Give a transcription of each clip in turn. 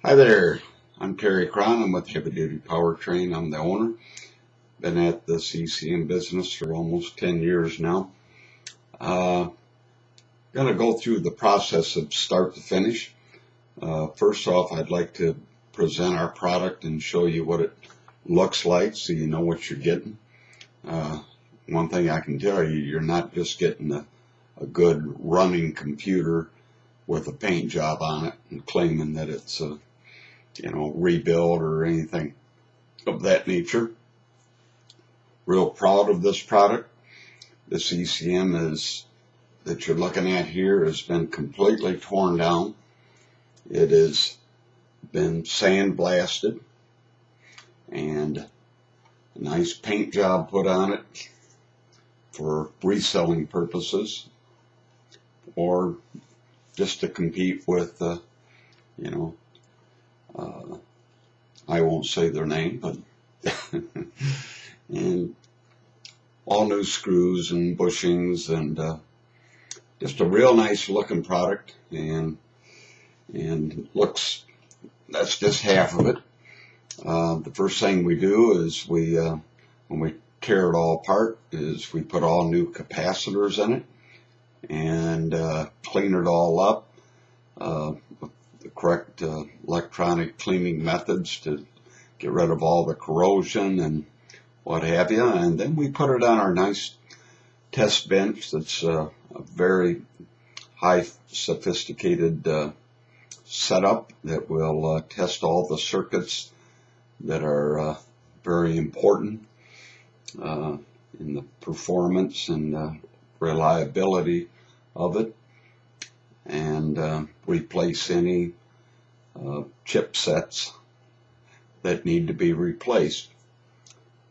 Hi there, I'm Terry Cron. I'm with Heavy Duty Powertrain. I'm the owner. Been at this ECM business for almost 10 years now. Going to go through the process of start to finish. First off, I'd like to present our product and show you what it looks like so you know what you're getting. One thing I can tell you, you're not just getting a good running computer with a paint job on it and claiming that it's a rebuild or anything of that nature. Real proud of this product. This ECM that you're looking at here has been completely torn down. It has been sandblasted and a nice paint job put on it for reselling purposes or just to compete with I won't say their name, but and all new screws and bushings and just a real nice looking product, and looks, that's just half of it. The first thing we do is when we tear it all apart is we put all new capacitors in it and clean it all up with the correct electronic cleaning methods to get rid of all the corrosion and what have you. And then we put it on our nice test bench that's a very high sophisticated setup that will test all the circuits that are very important in the performance and reliability of it, and replace any chipsets that need to be replaced.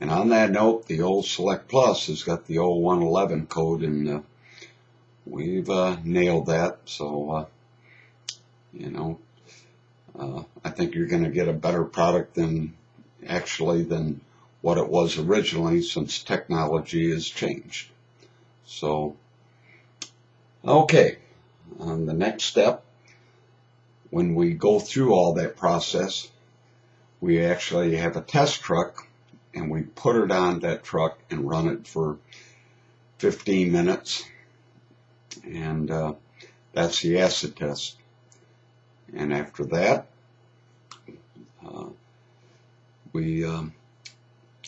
And on that note, the old Select Plus has got the old 111 code, and we've nailed that. So I think you're going to get a better product than what it was originally, since technology has changed. So okay, the next step, when we go through all that process, we actually have a test truck and we put it on that truck and run it for 15 minutes, and that's the acid test. And after that,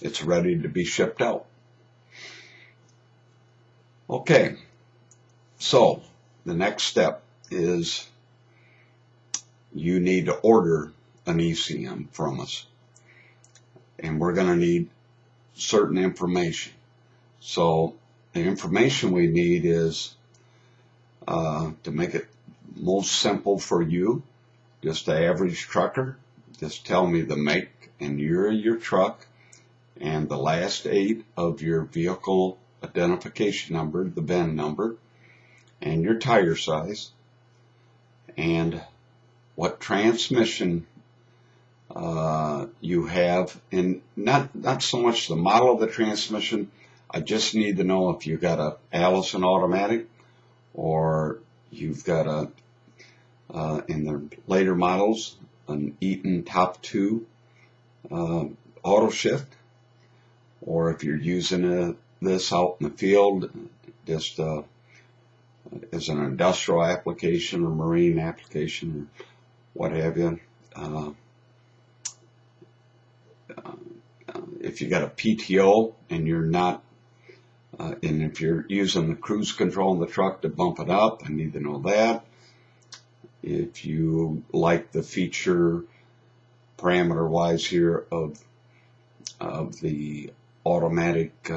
it's ready to be shipped out. Okay, so the next step is you need to order an ECM from us, and we're going to need certain information. So the information we need is, to make it most simple for you, just the average trucker, just tell me the make and year of your truck and the last 8 of your vehicle identification number, the VIN number, and your tire size, and what transmission you have, and not so much the model of the transmission. I just need to know if you got a Allison automatic, or you've got in the later models, an Eaton Top 2 auto shift, or if you're using this out in the field just as an industrial application or marine application or what have you. If you got a PTO and you're not, and if you're using the cruise control in the truck to bump it up, I need to know that. If you like the feature parameter wise here of the automatic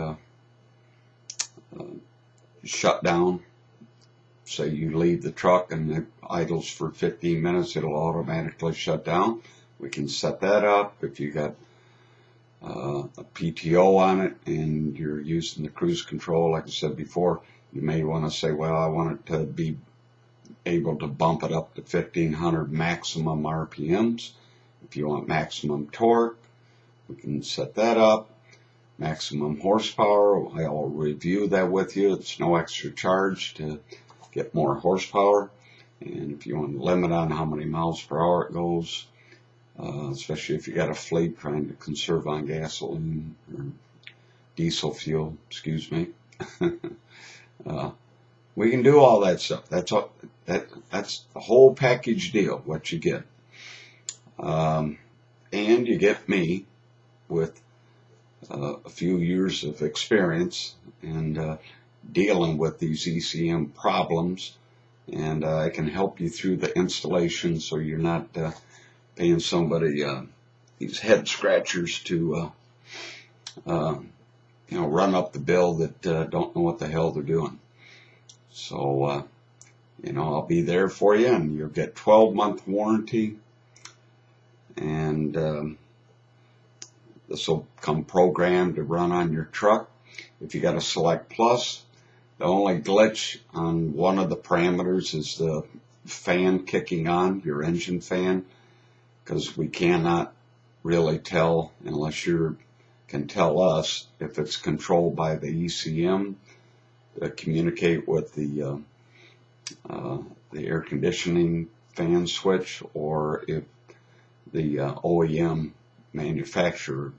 shutdown, say you leave the truck and it idles for 15 minutes, it'll automatically shut down. We can set that up. If you got a PTO on it and you're using the cruise control, like I said before, you may want to say, well, I want it to be able to bump it up to 1500 maximum RPMs. If you want maximum torque, we can set that up. Maximum horsepower, I'll review that with you. It's no extra charge to get more horsepower. And if you want to limit on how many miles per hour it goes, especially if you got a fleet trying to conserve on gasoline or diesel fuel, excuse me. We can do all that stuff. That's the whole package deal, what you get. And you get me with a few years of experience and dealing with these ECM problems, and I can help you through the installation so you're not paying somebody these head scratchers to run up the bill that don't know what the hell they're doing. So I'll be there for you, and you'll get 12-month warranty, and this will come programmed to run on your truck. If you got a Select Plus, the only glitch on one of the parameters is the fan kicking on, your engine fan, because we cannot really tell, unless you can tell us, if it's controlled by the ECM to communicate with the air conditioning fan switch, or if the OEM manufacturer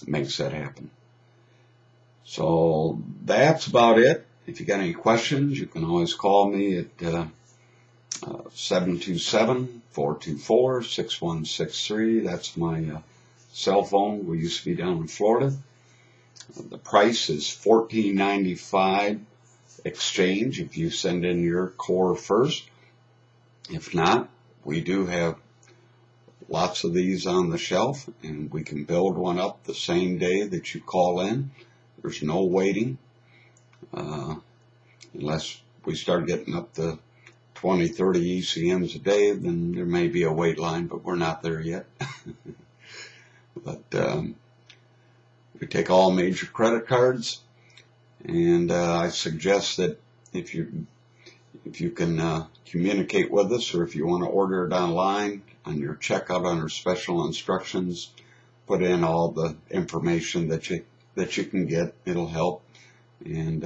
makes that happen. So that's about it. If you got any questions, you can always call me at 727-424-6163. That's my cell phone. We used to be down in Florida. The price is $14.95 exchange if you send in your core first. If not, we do have lots of these on the shelf, and we can build one up the same day that you call in. There's no waiting, unless we start getting up to 20, 30 ECMs a day, then there may be a wait line, but we're not there yet. But we take all major credit cards, and I suggest that if you can communicate with us, or if you want to order it online, on your checkout under special instructions, put in all the information that you can get. It'll help. And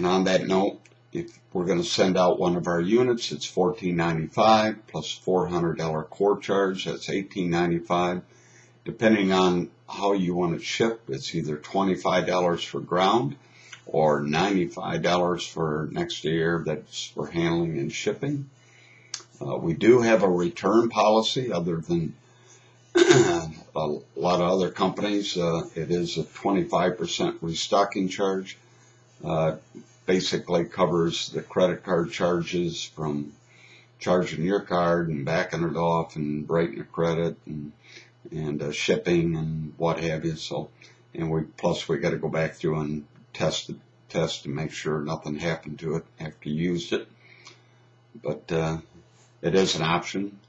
on that note, if we're going to send out one of our units, it's $14.95 plus $400 core charge. That's $18.95. Depending on how you want it shipped, it's either $25 for ground or $95 for next year. That's for handling and shipping. We do have a return policy, other than a lot of other companies. It is a 25% restocking charge. Basically covers the credit card charges from charging your card and backing it off and breaking the credit and shipping and what have you. So, and we got to go back through and test to make sure nothing happened to it after you used it. But it is an option.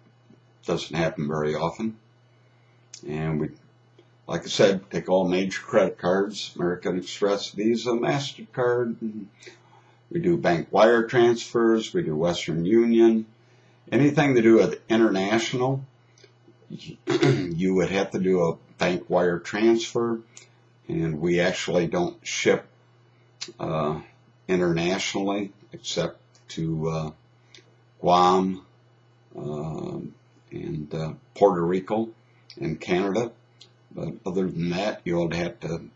Doesn't happen very often. And we, like I said, take all major credit cards: American Express, Visa, MasterCard. And we do bank wire transfers. We do Western Union. Anything to do with international, you would have to do a bank wire transfer. And we actually don't ship internationally except to Guam and Puerto Rico and Canada. But other than that, you'll have to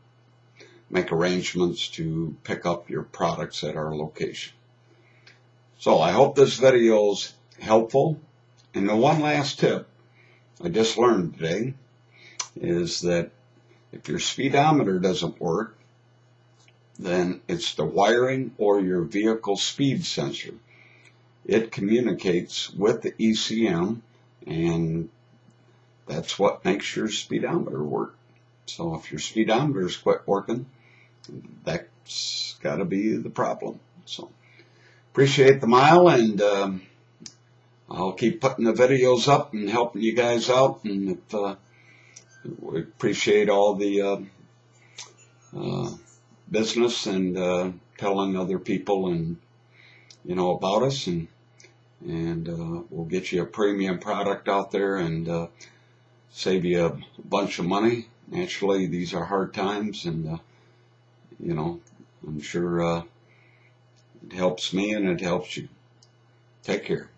make arrangements to pick up your products at our location. So I hope this video is helpful. And the one last tip I just learned today is that if your speedometer doesn't work, then it's the wiring or your vehicle speed sensor. It communicates with the ECM, and that's what makes your speedometer work. So if your speedometer's quit working, that's got to be the problem. So appreciate the mile, and I'll keep putting the videos up and helping you guys out. And if, we appreciate all the business and telling other people and about us, and we'll get you a premium product out there and save you a bunch of money. Naturally, these are hard times, and I'm sure it helps me and it helps you. Take care.